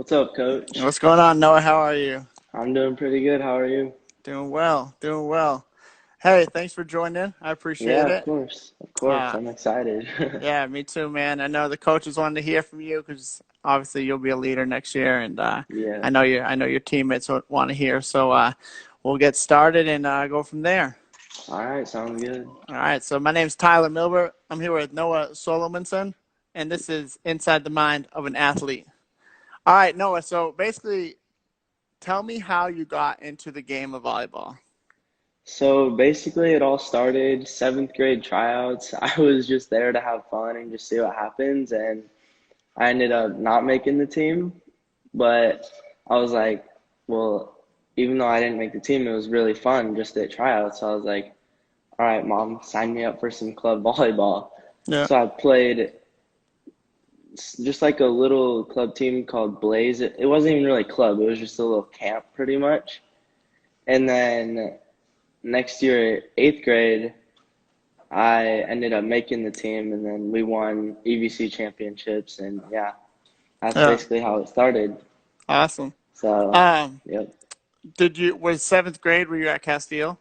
What's up, Coach? What's going on, Noah? How are you? I'm doing pretty good. How are you? Doing well, doing well. Hey, thanks for joining. I Yeah, appreciate of it. course. Of course. Uh, I'm excited. yeah, me too, man. I know the coaches wanted to hear from you because obviously you'll be a leader next year, and Yeah. I know your teammates want to hear. So we'll get started and go from there. All right, sounds good. All right. So my name's Tyler Milbert. I'm here with Noah Solomonson, and this is Inside the Mind of an Athlete. All right, Noah. So basically, tell me how you got into the game of volleyball. So basically, it all started seventh grade tryouts. I was just there to have fun and just see what happens, and I ended up not making the team. But I was like, well, even though I didn't make the team, it was really fun just at tryouts. So I was like, all right, Mom, sign me up for some club volleyball. Yeah. So I played just like a little club team called Blaze. It wasn't even really a club. It was just a little camp pretty much. And then next year, eighth grade, I ended up making the team, and then we won EVC championships. And yeah, that's Yeah. basically how it started. Awesome. So, Um, yep. was seventh grade? Were you at Casteel?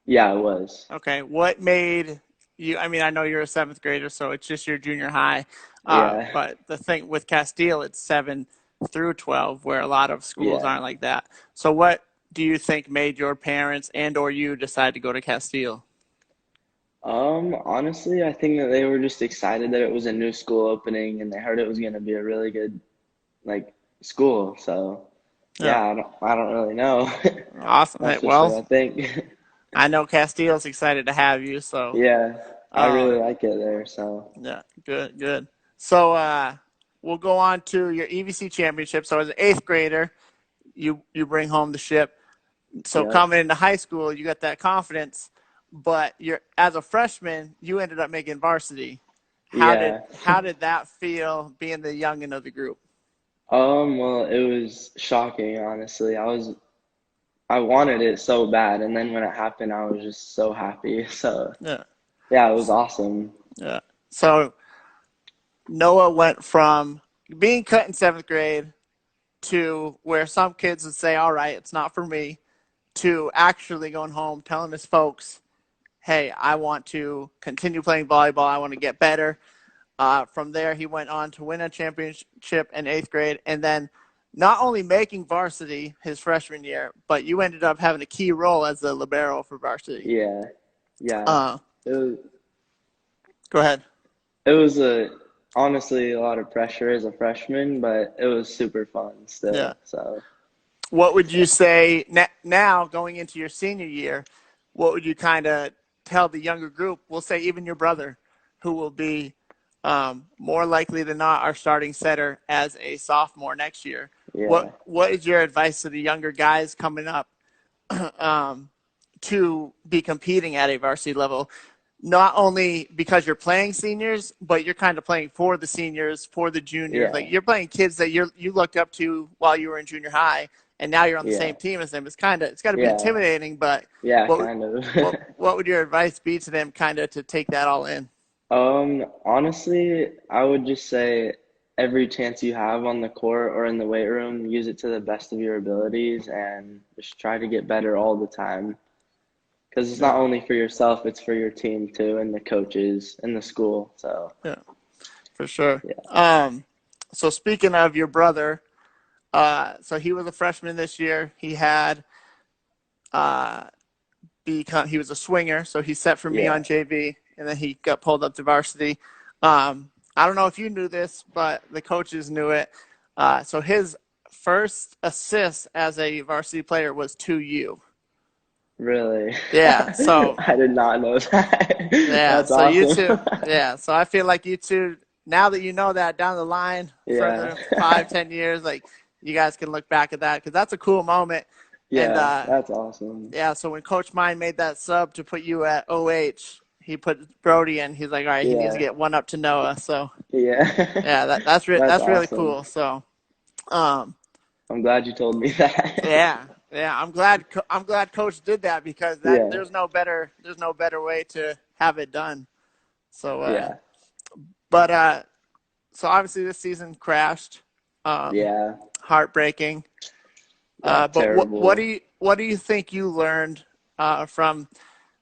Yeah, it was. Okay. What made you? I mean, I know you're a seventh grader, so it's just your junior high. Yeah. But the thing with Casteel, it's 7 through 12, where a lot of schools Yeah. aren't like that. So, what do you think made your parents and/or you decide to go to Casteel? Honestly, I think that they were just excited that it was a new school opening and they heard it was going to be a really good, like, school. So, Yeah. yeah, I don't really know. Awesome. That's for Well, sure, I think. I know Casteel's excited to have you. So, Yeah, I really um, like it there, so yeah, good, good. So we'll go on to your EVC championship. So as an eighth grader, you bring home the ship. So yep. coming into high school, you got that confidence, but you're as a freshman, you ended up making varsity. How did Yeah. how did that feel being the youngin of the group? Well, it was shocking, honestly. I wanted it so bad, and then when it happened, I was just so happy. So, Yeah, yeah, it was awesome. yeah. So Noah went from being cut in seventh grade to where some kids would say, "All right, it's not for me," to actually going home, telling his folks, hey, I want to continue playing volleyball. I want to get better. From there, he went on to win a championship in eighth grade, and then not only making varsity his freshman year, but you ended up having a key role as the libero for varsity. Yeah. Yeah. Uh, It was Go ahead. it was honestly a lot of pressure as a freshman, but it was super fun Yeah. still. So, What would you say now going into your senior year? What would you kind of tell the younger group? We'll say even your brother, who will be more likely than not our starting setter as a sophomore next year. yeah. What is your advice to the younger guys coming up um, to be competing at a varsity level? Not only because you're playing seniors, but you're kind of playing for the seniors, for the juniors. Like Yeah. you're playing kids that you looked up to while you were in junior high, and now you're on the Yeah. same team as them. It's got to be Yeah. intimidating. But Yeah, what kind of. what would your advice be to them, kind of to take that all in? Honestly, I would just say every chance you have on the court or in the weight room, use it to the best of your abilities and just try to get better all the time. Because it's not Yeah, only for yourself, it's for your team too, and the coaches and the school. So, yeah, for sure. yeah. So speaking of your brother, so he was a freshman this year. He had uh, he was a swinger, so he set for me Yeah. on JV, and then he got pulled up to varsity. I don't know if you knew this, but the coaches knew it. So his first assist as a varsity player was to you. Really. Yeah. So I did not know that. yeah. That's So you awesome. two. Yeah. So I feel like you two. Now that you know that down the line, Yeah. further 5, 10 years, like you guys can look back at that because that's a cool moment. And Yeah, that's awesome. yeah, so when Coach Mine made that sub to put you at OH, he put Brody in. He's like, all right, he needs to Yeah. get one up to Noah. So Yeah. yeah, That's that's really awesome. cool. So um, I'm glad you told me that. yeah, yeah, I'm glad Coach did that because that Yeah. there's no better way to have it done. So Yeah. but so obviously this season crashed. Um, Yeah. heartbreaking. Yeah, But terrible. what do you think you learned from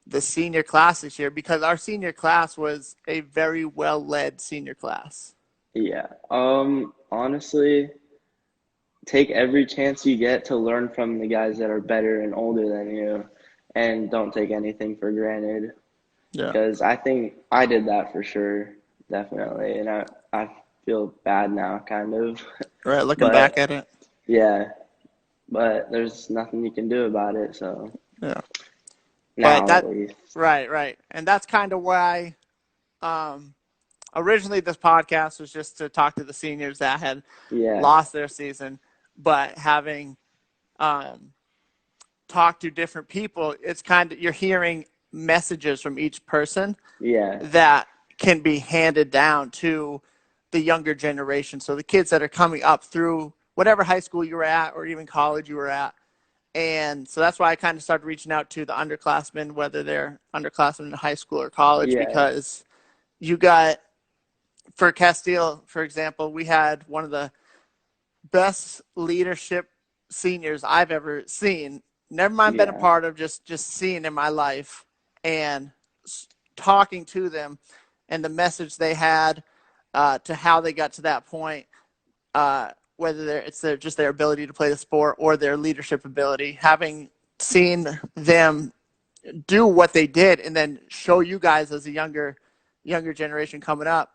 the senior class this year? Because our senior class was a very well led senior class. Yeah. Honestly, take every chance you get to learn from the guys that are better and older than you, and don't take anything for granted. Yeah. Because I think I did that for sure, definitely, and I feel bad now, kind of. Right. Looking back But at it. yeah, but there's nothing you can do about it. So Yeah. But now at that, least, right. And that's kind of why um, originally this podcast was just to talk to the seniors that had yeah, lost their season, but having um, talked to different people, it's kind of, you're hearing messages from each person yeah, that can be handed down to the younger generation. So the kids that are coming up through whatever high school you were at or even college you were at. And so that's why I kind of started reaching out to the underclassmen, whether they're underclassmen in high school or college, yeah, because you got, for Casteel, for example, we had one of the best leadership seniors I've ever seen. Never mind been a yeah, part of, just seeing in my life and talking to them and the message they had to how they got to that point. Whether it's just their ability to play the sport or their leadership ability, having seen them do what they did and then show you guys as a younger generation coming up,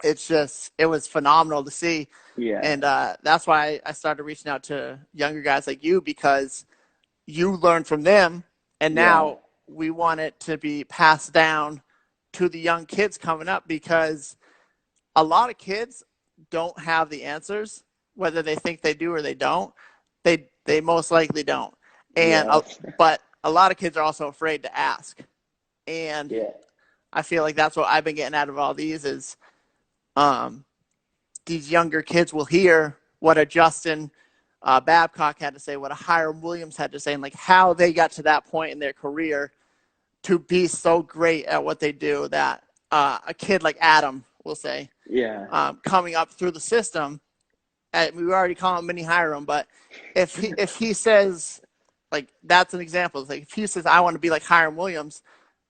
it was phenomenal to see. yeah, And that's why I started reaching out to younger guys like you, because you learned from them, and yeah, now we want it to be passed down to the young kids coming up, because a lot of kids don't have the answers, whether they think they do or they don't. They most likely don't. And yeah, but a lot of kids are also afraid to ask. And yeah, I feel like that's what I've been getting out of all these is um, these younger kids will hear what a Justin Babcock had to say, what a Hiram Williams had to say, and like how they got to that point in their career to be so great at what they do that a kid like Adam will say, yeah, coming up through the system, we already call him mini Hiram, but if he says, like, that's an example. It's like if he says I want to be like Hiram Williams,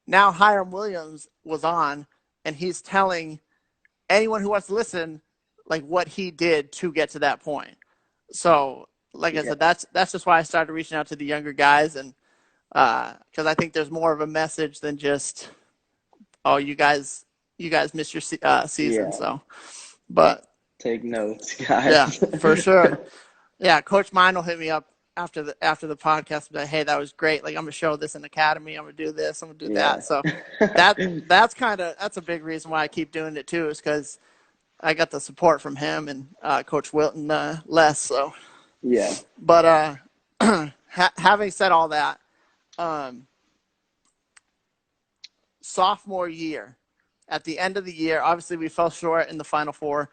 now Hiram Williams was on, and he's telling anyone who wants to listen like what he did to get to that point. So, like I yeah, said, that's just why I started reaching out to the younger guys, and because I think there's more of a message than just, oh, you guys missed your season. yeah. So, but Take notes, yeah, guys. for sure. Yeah, Coach Mine will hit me up after the podcast, and be like, hey, that was great. Like, I'm gonna show this in academy. I'm gonna do this. I'm gonna do that. Yeah, So that's a big reason why I keep doing it too, is because I got the support from him and Coach Wilton Les. So, yeah, but having said all that, um, sophomore year, at the end of the year, obviously we fell short in the Final Four,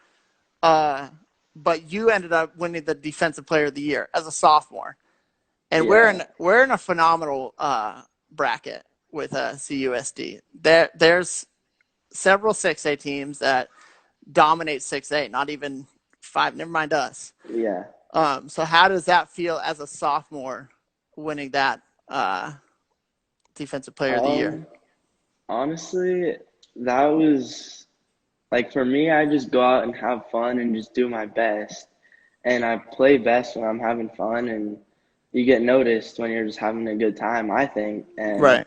uh, but you ended up winning the Defensive Player of the Year as a sophomore, and yeah. we're in a phenomenal bracket with CUSD. There's several 6A teams that dominate 6A, not even five. Never mind us. Yeah. So how does that feel as a sophomore winning that Defensive Player of the Year? Um, Honestly, that was like for me, I just go out and have fun and just do my best. And I play best when I'm having fun and you get noticed when you're just having a good time, I think. And Right.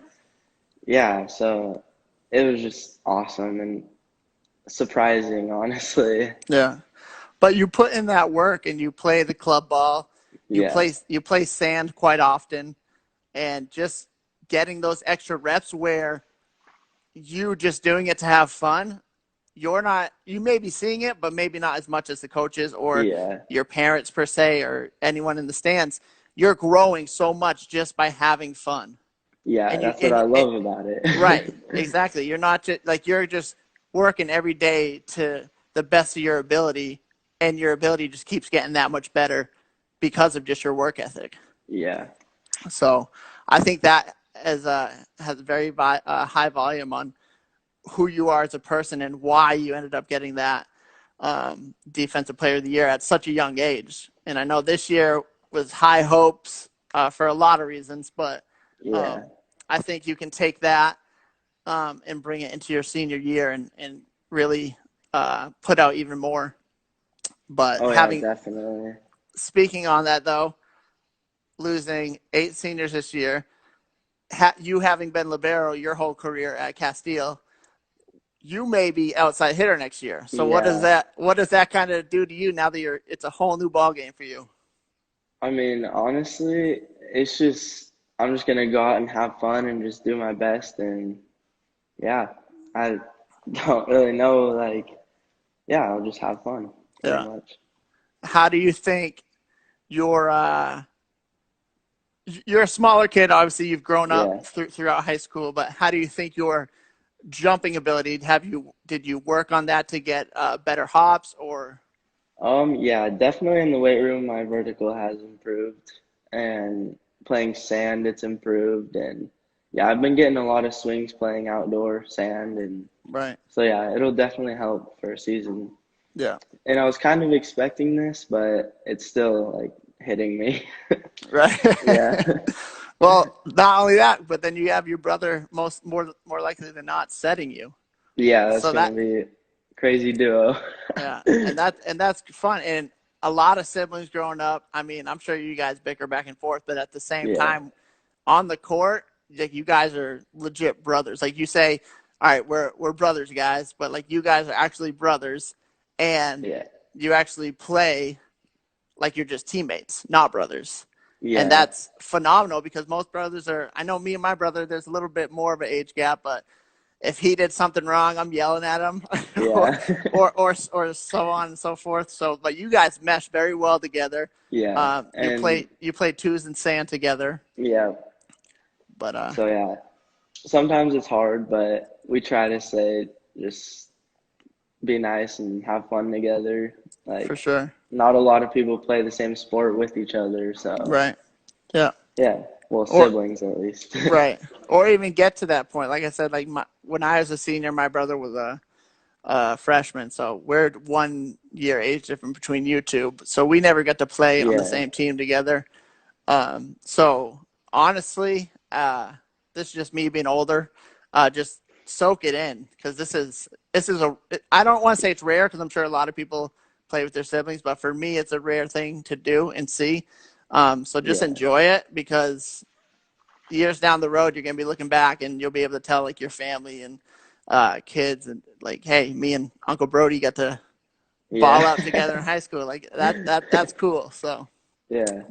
yeah, so it was just awesome and surprising, honestly. Yeah. But you put in that work and you play the club ball. Yeah. You play sand quite often, and just getting those extra reps where you just doing it to have fun. You may be seeing it, but maybe not as much as the coaches or Yeah. your parents per se or anyone in the stands. You're growing so much just by having fun. Yeah, And you that's what and I it, love about right, it. exactly. You're not just like you're just working every day to the best of your ability, and your ability just keeps getting that much better because of just your work ethic. Yeah. So I think that has a very high volume on who you are as a person and why you ended up getting that Defensive Player of the Year at such a young age. And I know this year was high hopes for a lot of reasons, but Yeah. um, I think you can take that and bring it into your senior year and really put out even more. But Oh yeah, having definitely. speaking on that though, losing 8 seniors this year, you having been libero your whole career at Casteel, you may be outside hitter next year. So Yeah. what does that kind of do to you now that it's a whole new ball game for you? I mean, honestly, it's just I'm just gonna go out and have fun and just do my best and yeah, I don't really know like yeah, I'll just have fun pretty Yeah. much. How do you think your you're a smaller kid, obviously you've grown up Yeah. throughout high school, but how do you think your jumping ability, did you work on that to get better hops or Yeah, definitely in the weight room my vertical has improved and playing sand it's improved and yeah, I've been getting a lot of swings playing outdoor sand and right? so yeah, it'll definitely help for a season. Yeah. And I was kind of expecting this, but it's still like hitting me. Right. Yeah. Well, not only that, but then you have your brother more likely than not setting you. Yeah, that's So gonna that be a crazy duo. yeah, and that's fun. And a lot of siblings growing up. I mean, I'm sure you guys bicker back and forth, but at the same Yeah. time, on the court, like you guys are legit brothers. Like you say, all right, we're brothers, guys, but like you guys are actually brothers, and Yeah. you actually play like you're just teammates, not brothers. And Yeah. that's phenomenal because most brothers are. I know me and my brother. There's a little bit more of an age gap, but if he did something wrong, I'm yelling at him, or, Yeah. or so on and so forth. So, but you guys mesh very well together. Yeah. And You play twos and sand together, yeah. but So yeah. Sometimes it's hard, but we try to say just be nice and have fun together. for Like sure, not a lot of people play the same sport with each other, so right? Yeah, yeah. Well, or siblings at least. right, or even get to that point. Like I said, when I was a senior, my brother was a freshman, so we're 1 year age difference between you two. So we never got to play on the Yeah. same team together. So honestly, this is just me being older. Just soak it in because this is a. I don't want to say it's rare because I'm sure a lot of people play with their siblings, but for me, it's a rare thing to do and see. So just Yeah. enjoy it because years down the road, you're gonna be looking back and you'll be able to tell like your family and kids and like, hey, me and Uncle Brody got to ball out Yeah. together in high school. Like that's cool. So. Yeah.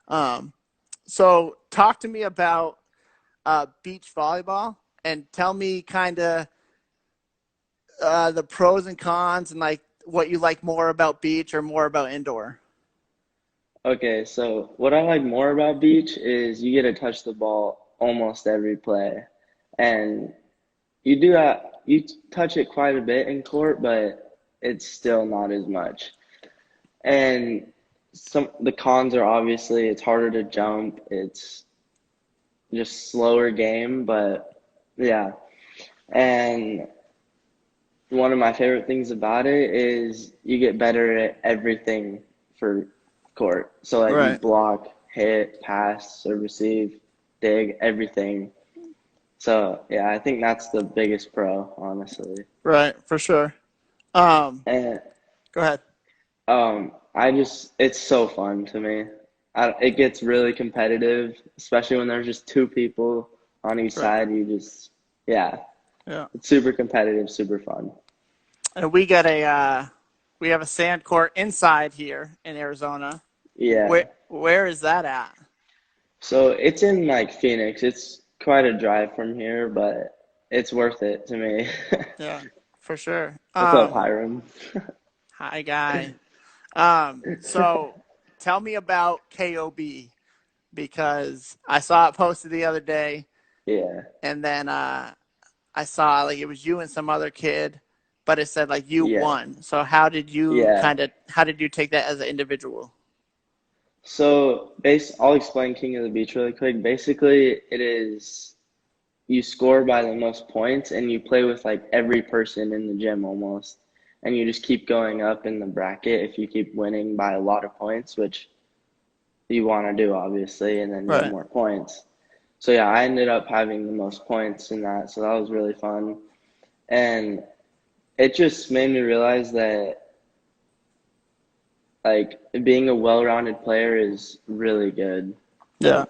Um, so talk to me about beach volleyball and tell me kind of the pros and cons and like what you like more about beach or more about indoor. Okay, so what I like more about beach is you get to touch the ball almost every play. And you touch it quite a bit in court, but it's still not as much. And some the cons are obviously it's harder to jump, it's just slower game, but yeah. And one of my favorite things about it is you get better at everything for court. So like you Right, block, hit, pass, serve, receive, dig, everything. So yeah, I think that's the biggest pro, honestly. right, for sure. Um, And Go ahead. I just it's so fun to me. It gets really competitive, especially when there's just two people on each Right, side. You just yeah, yeah. it's super competitive, super fun. And we have a sand court inside here in Arizona. Yeah. Where is that at? So it's in like Phoenix. It's quite a drive from here, but it's worth it to me. Yeah, for sure. What's up, Hiram? Hi guy. So tell me about KOB because I saw it posted the other day, Yeah, and then I saw like it was you and some other kid, but it said like you yeah, won. So yeah. how did you take that as an individual? So I'll explain King of the Beach really quick. Basically, it is you score by the most points, and you play with like every person in the gym almost. and you just keep going up in the bracket if you keep winning by a lot of points, which you want to do, obviously, and then you have Right. more points. So yeah, I ended up having the most points in that, so that was really fun. And it just made me realize that like being a well-rounded player is really good. Yeah, Like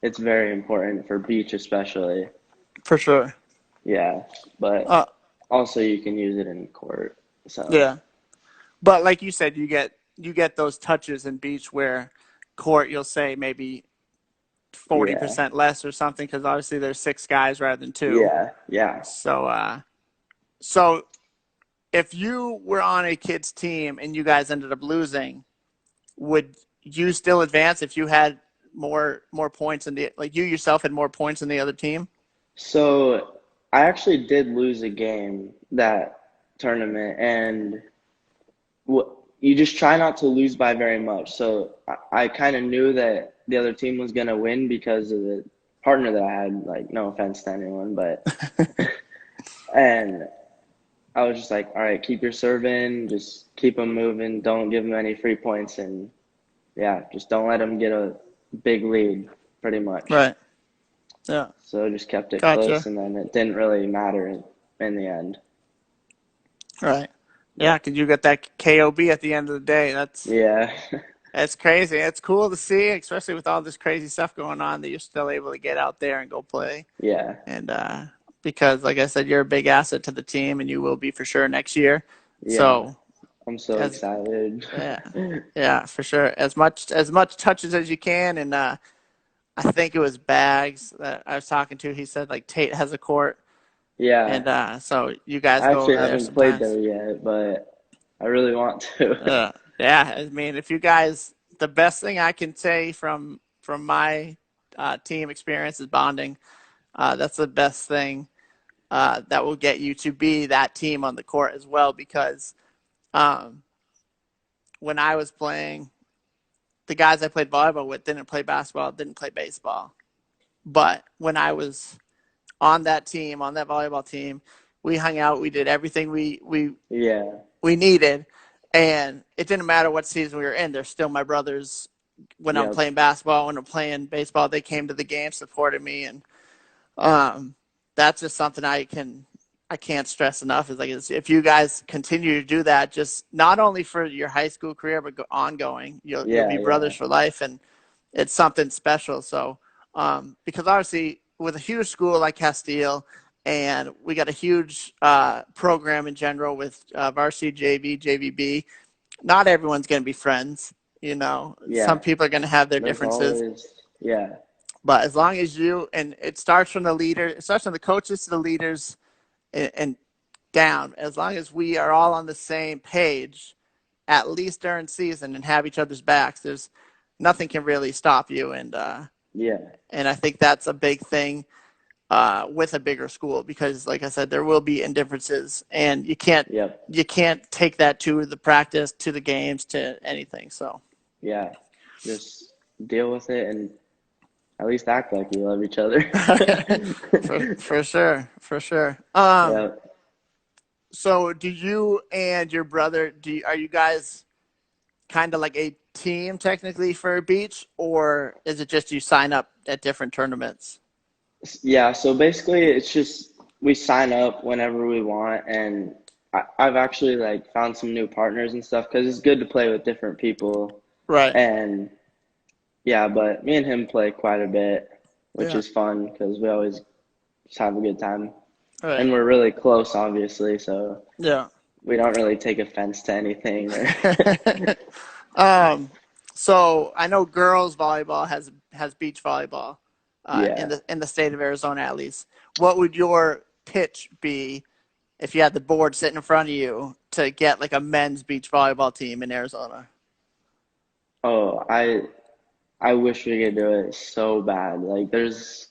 it's very important for beach especially. for sure. Yeah, but Uh, also you can use it in court. So yeah. But like you said, you get those touches in beach where court you'll say maybe forty yeah, percent less or something because obviously there's six guys rather than two. yeah, yeah. So if you were on a kid's team and you guys ended up losing, would you still advance if you had more points in the like you yourself had more points in the other team? So I actually did lose a game that tournament, and you just try not to lose by very much. So I kind of knew that the other team was gonna win because of the partner that I had. Like, no offense to anyone, but and I was just like, all right, keep your serve in, just keep them moving, don't give them any free points, and yeah, just don't let them get a big lead, pretty much. Right. Yeah. So just kept it close, Gotcha. and then it didn't really matter in the end. Right. Yeah, But because you got that KOB at the end of the day. yeah, That's crazy. It's cool to see, especially with all this crazy stuff going on, that you're still able to get out there and go play. yeah, And because, like I said, you're a big asset to the team, and you will be for sure next year. yeah. So, I'm so as excited. yeah, yeah, for sure. As much touches as you can, and I think it was Bags that I was talking to. He said like Tate has a court, Yeah, and so you guys I go actually over there haven't played sometimes. there yet, but I really want to. Yeah, I mean, if you guys, the best thing I can say from my team experience is bonding. That's the best thing that will get you to be that team on the court as well. Because um, when I was playing, the guys I played volleyball with didn't play basketball, didn't play baseball. But when I was on that team, on that volleyball team, we hung out. We did everything Yeah, we needed, and it didn't matter what season we were in. They're still my brothers. When I'm yep, playing basketball, when I'm playing baseball, they came to the game, supported me, and um, that's just something I can't stress enough. Is like if you guys continue to do that, just not only for your high school career but ongoing, you'll yeah, be yeah, brothers for life, and it's something special. So because obviously with a huge school like Casteel, and we got a huge program in general with varsity JV, JVB. Not everyone's going to be friends. Some yeah. people are going to have their There's differences, always, yeah, but as long as and it starts from the leader, it starts from the coaches to the leaders and down. As long as we are all on the same page, at least during season, and have each other's backs, there's nothing can really stop you. yeah, And I think that's a big thing with a bigger school because, like I said, there will be indifferences, and yep, you can't take that to the practice, to the games, to anything. So yeah. Just deal with it and at least act like you love each other. for sure, for sure. Yeah. So do you and your brother are you guys kind of like a team technically for a beach, or is it just you sign up at different tournaments? Yeah, so basically it's just we sign up whenever we want, and I've actually like found some new partners and stuff because it's good to play with different people. Right. And yeah, but me and him play quite a bit, which Yeah. is fun because we always just have a good time. Right. And we're really close, obviously, so Yeah. we don't really take offense to anything or um, so I know girls volleyball has beach volleyball in yeah. the state of Arizona at least. What would your pitch be if you had the board sitting in front of you to get like a men's beach volleyball team in Arizona? Oh, I wish we could do it so bad. Like there's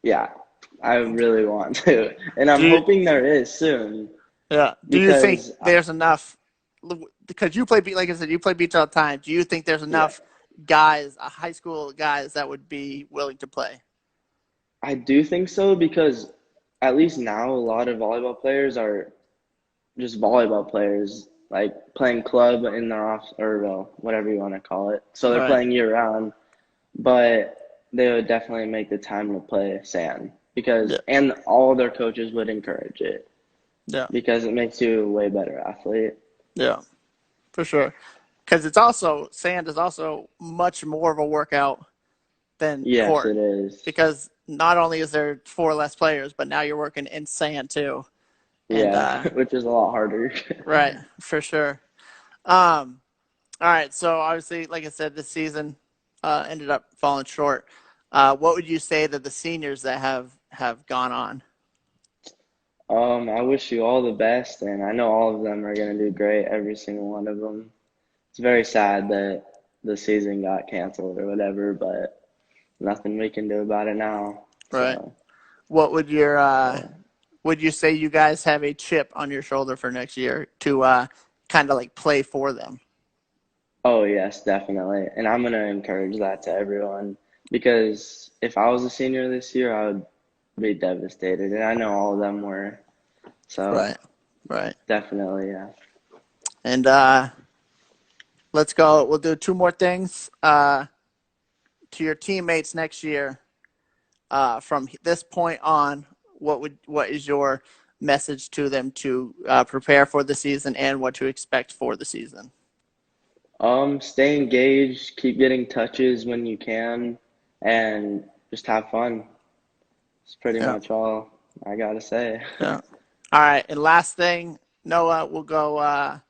yeah, I really want to. And Do I'm you, hoping there is soon yeah. Do you think because there's enough? Because you play beach, like I said, you play beach all the time. Do you think there's yeah, enough guys, high school guys, that would be willing to play? I do think so because at least now a lot of volleyball players are just volleyball players, like playing club in their off or well, whatever you want to call it. So they're Right. playing year round, but they would definitely make the time to play sand because Yeah. and all their coaches would encourage it Yeah. because it makes you a way better athlete. Yeah. For sure. Because it's also sand is also much more of a workout than Yes, court it is. because not only is there four less players, but now you're working in sand too. And Yeah, which is a lot harder. right, for sure. Um, all right, so obviously, like I said, this season ended up falling short. What would you say that the seniors that have gone on? I wish you all the best, and I know all of them are going to do great, every single one of them. It's very sad that the season got canceled or whatever, but nothing we can do about it now. Right. So, What yeah. would you say you guys have a chip on your shoulder for next year to kind of like play for them? Oh, yes, definitely. And I'm going to encourage that to everyone because if I was a senior this year, I would be devastated. And I know all of them were. So, Right. Right. definitely, yeah. And let's go. We'll do two more things to your teammates next year. From this point on, what is your message to them to prepare for the season and what to expect for the season? Stay engaged, keep getting touches when you can, and just have fun. It's pretty Yeah. much all I gotta say. Yeah. All right. And last thing, Noah, we'll go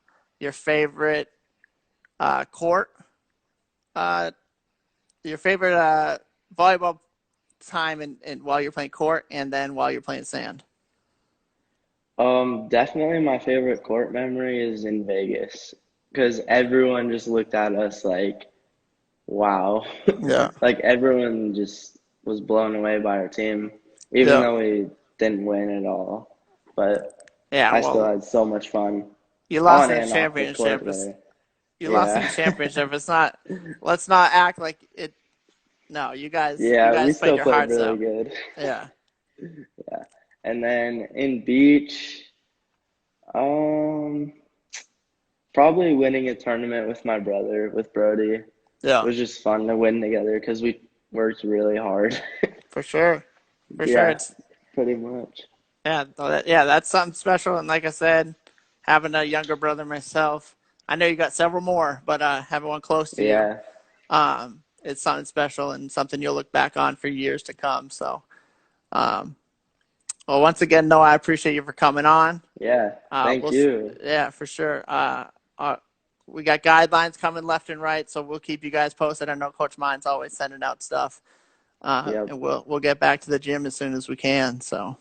your favorite court, uh, your favorite volleyball time in while you're playing court and then while you're playing sand. Definitely my favorite court memory is in Vegas because everyone just looked at us like, wow. Yeah. Like everyone just was blown away by our team, even Yeah. though we didn't win at all. But Yeah. I still Well, had so much fun you lost on in the and off the court championship. It's, there. you lost in the Yeah. championship. It's not. Let's not act like it. No, you Yeah, we guys played still your played hearts really out. good. Yeah. Yeah. And then in beach, um, probably winning a tournament with my brother, with Brody. It Yeah. was just fun to win together because we worked really hard. For sure. For sure. Yeah, It's pretty much. yeah. Yeah. That's something special. And like I said, having a younger brother myself, I know you got several more, but having one close to you, Yeah. it's something special and something you'll look back on for years to come. So, um, well, once again, Noah, I appreciate you for coming on. Yeah. Thank you. Yeah, for sure. We got guidelines coming left and right, so we'll keep you guys posted. I know Coach Mine's always sending out stuff, Yep. and we'll get back to the gym as soon as we can. So,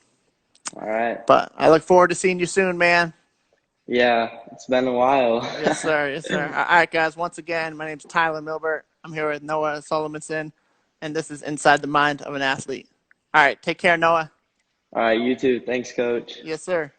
All right. but I look forward to seeing you soon, man. Yeah, it's been a while. Yes, sir. Yes, sir. All right, guys. Once again, my name's Tyler Milbert. I'm here with Noah Solomonson, and this is Inside the Mind of an Athlete. All right, take care, Noah. All right, you too. Thanks, coach. Yes, sir.